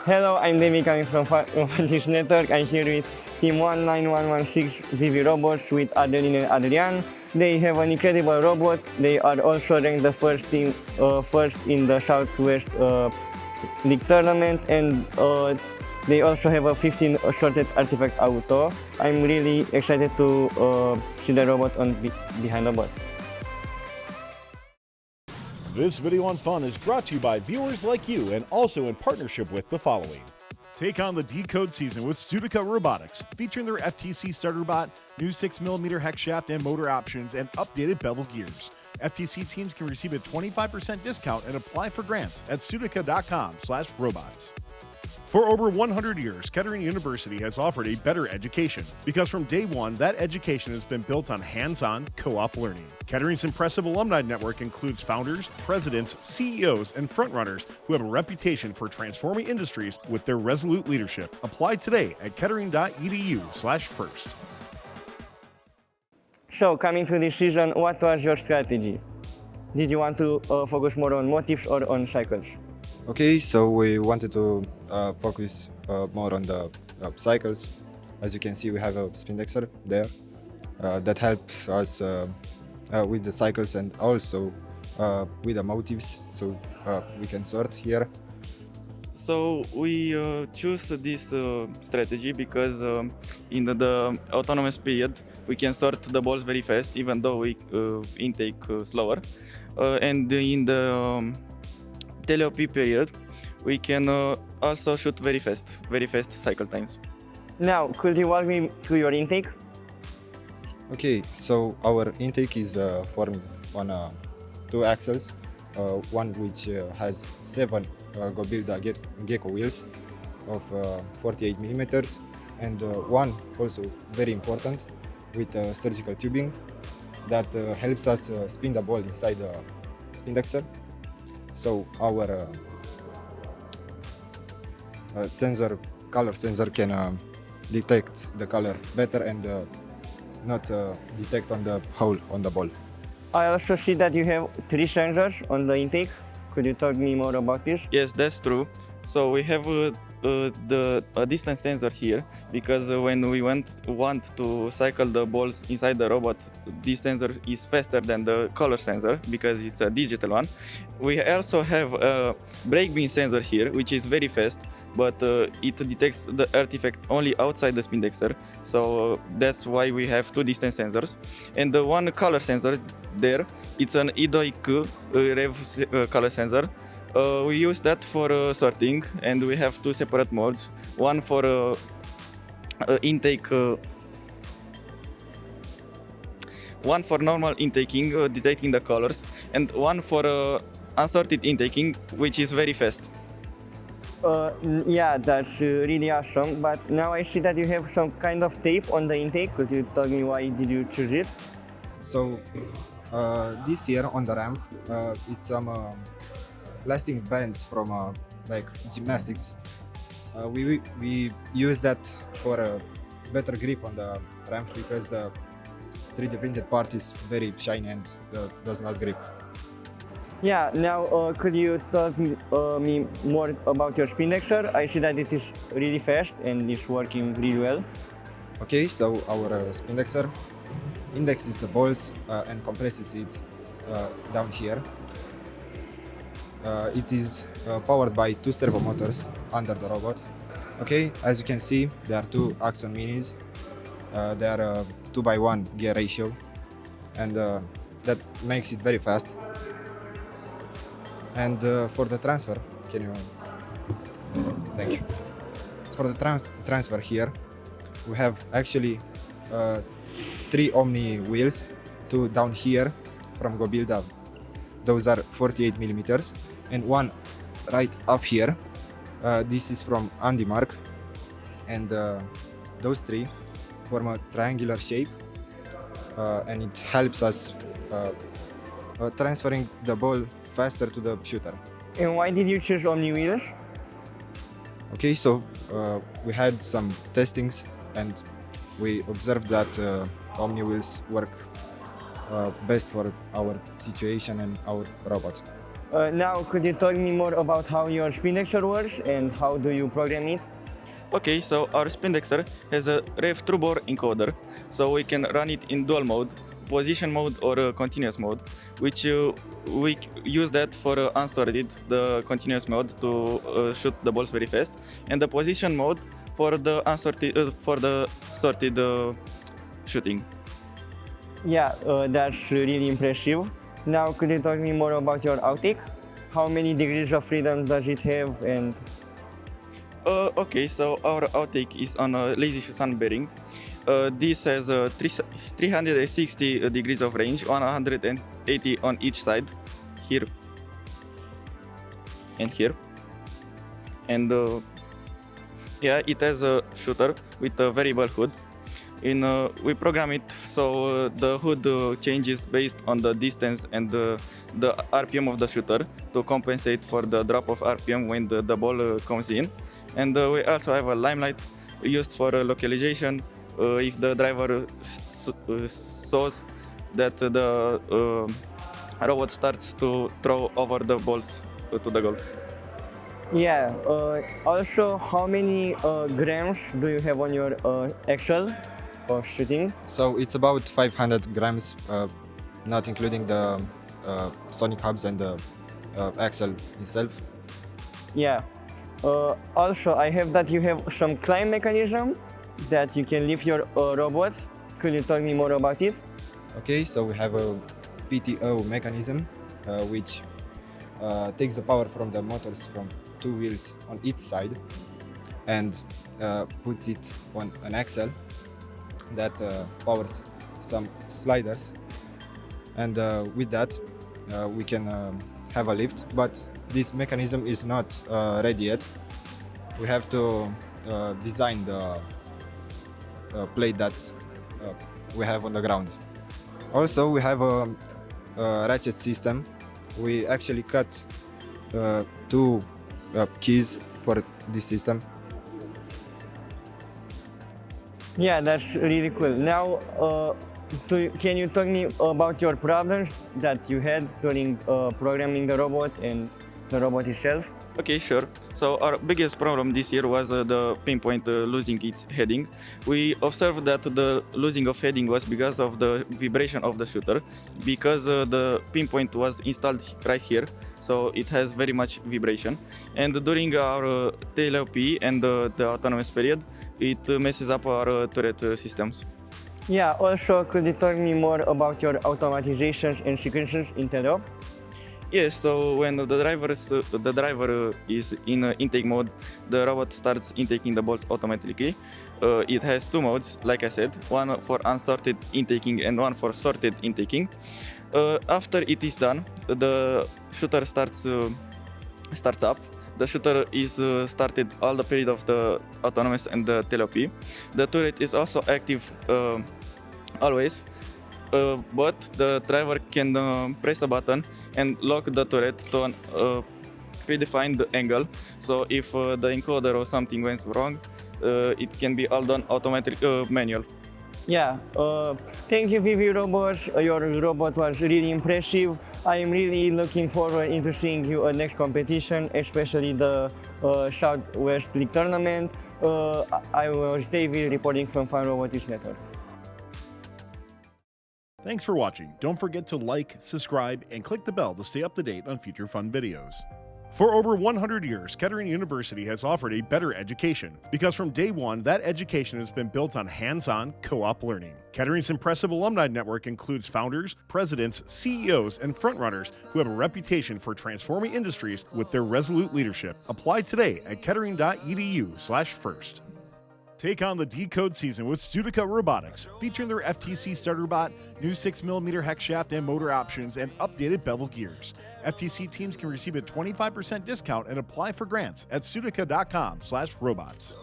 Hello, I'm Demi coming from Robotics Network. I'm here with Team 19116 VV Robots with Adeline and Adrian. They have an incredible robot. They are also ranked the first in the Southwest League tournament, and they also have a 15 sorted artifact auto. I'm really excited to see the robot behind the bot. This video on fun is brought to you by viewers like you and also in partnership with the following. Take on the DECODE season with Robotics, featuring their FTC starter bot, new 6mm hex shaft and motor options, and updated bevel gears. FTC teams can receive a 25% discount and apply for grants at Studica.com/robots. For over 100 years, Kettering University has offered a better education because from day one, that education has been built on hands-on, co-op learning. Kettering's impressive alumni network includes founders, presidents, CEOs, and frontrunners who have a reputation for transforming industries with their resolute leadership. Apply today at kettering.edu/first. So, coming to this season, what was your strategy? Did you want to focus more on motifs or on cycles? Okay, so we wanted to focus more on the cycles. As you can see, we have a Spindexer there that helps us with the cycles and also with the motifs, so we can sort here. So we choose this strategy because in the autonomous period we can sort the balls very fast, even though we intake slower, and in the teleop period we can also shoot very fast cycle times. Now, could you walk me through your intake? Okay, so our intake is formed on two axles, one which has 7 Gobilda Gecko wheels of 48 millimeters, and one also very important with surgical tubing that helps us spin the ball inside the Spindexer. So our color sensor can detect the color better and not detect on the hole on the ball. I also see that you have 3 sensors on the intake. Could you talk me more about this? Yes, that's true. So we have a distance sensor here because when we want to cycle the balls inside the robot, this sensor is faster than the color sensor because it's a digital one. We also have a brake beam sensor here, which is very fast, but it detects the artifact only outside the Spindexer. So that's why we have 2 distance sensors. And the one color sensor there, it's an Outtake rev color sensor. We use that for sorting, and we have 2 separate modes. One for intake, one for normal intaking, detecting the colors, and one for unsorted intaking, which is very fast. Yeah, that's really awesome. But now I see that you have some kind of tape on the intake. Could you tell me why did you choose it? So this year on the ramp, it's some plastic bands from like gymnastics. We use that for a better grip on the ramp because the 3D printed part is very shiny and does not grip. Yeah, now could you tell me more about your Spindexer? I see that it is really fast and it's working really well. Okay, so our Spindexer indexes the balls and compresses it down here. It is powered by 2 servo motors under the robot. Okay, as you can see, there are 2 Axon Minis. They are a 2:1 gear ratio, and that makes it very fast. And for the transfer, can you? Thank you. For the transfer here, we have actually 3 Omni wheels, 2 down here from Gobilda. Those are 48 millimeters, and 1 right up here. This is from Andy Mark, and those 3 form a triangular shape, and it helps us transferring the ball faster to the shooter. And why did you choose Omni wheels? Okay, so we had some testings and we observed that Omni wheels work best for our situation and our robot. Now, could you tell me more about how your Spindexer works and how do you program it? Okay, so our Spindexer has a ref true bore encoder, so we can run it in dual mode, position mode or continuous mode, which we use that for unsorted, the continuous mode to shoot the balls very fast, and the position mode for the unsorted, for the sorted shooting. Yeah, that's really impressive. Now, could you tell me more about your Outtake? How many degrees of freedom does it have and Okay, so our Outtake is on a lazy sun bearing. This has 360 degrees of range, 180 on each side, here and here. And yeah, it has a shooter with a variable hood. We program it so the hood changes based on the distance and the RPM of the shooter to compensate for the drop of RPM when the ball comes in. And we also have a limelight used for localization if the driver shows that the robot starts to throw over the balls to the goal. yeah, also how many grams do you have on your axle of shooting? So it's about 500 grams, not including the sonic hubs and the axle itself. Yeah. Also, I have that you have some climb mechanism that you can lift your robot. Could you tell me more about it? Okay, so we have a PTO mechanism, which takes the power from the motors from two wheels on each side and puts it on an axle that powers some sliders. And with that, we can have a lift, but this mechanism is not ready yet. We have to design the plate that we have on the ground. Also, we have a ratchet system. We actually cut two keys for this system. Yeah, that's really cool. Now, can you tell me about your problems that you had during programming the robot and the robot itself? Okay, sure. So our biggest problem this year was the pinpoint losing its heading. We observed that the losing of heading was because of the vibration of the shooter, because the pinpoint was installed right here, so it has very much vibration. And during our TLP and the autonomous period, it messes up our turret systems. Yeah, also could you tell me more about your automatizations and sequences in TLP? Yes, so when the driver is in intake mode, the robot starts intaking the balls automatically. It has two modes, like I said, one for unsorted intaking and one for sorted intaking. After it is done, the shooter starts up. The shooter is started all the period of the autonomous and the TLP. The turret is also active always. But the driver can press a button and lock the turret to a predefined angle. So if the encoder or something went wrong, it can be all done automatic manual. Yeah, thank you VV Robots. Your robot was really impressive. I am really looking forward into seeing you at next competition, especially the Southwest League tournament. I was David reporting from Fun Robotics Network. Thanks for watching. Don't forget to like, subscribe, and click the bell to stay up to date on future fun videos. For over 100 years, Kettering University has offered a better education because from day one, that education has been built on hands-on, co-op learning. Kettering's impressive alumni network includes founders, presidents, CEOs, and frontrunners who have a reputation for transforming industries with their resolute leadership. Apply today at kettering.edu/first. Take on the DECODE season with Spindexer Robotics, featuring their FTC starter bot, new 6mm hex shaft and motor options, and updated bevel gears. FTC teams can receive a 25% discount and apply for grants at spindexer.com/robots.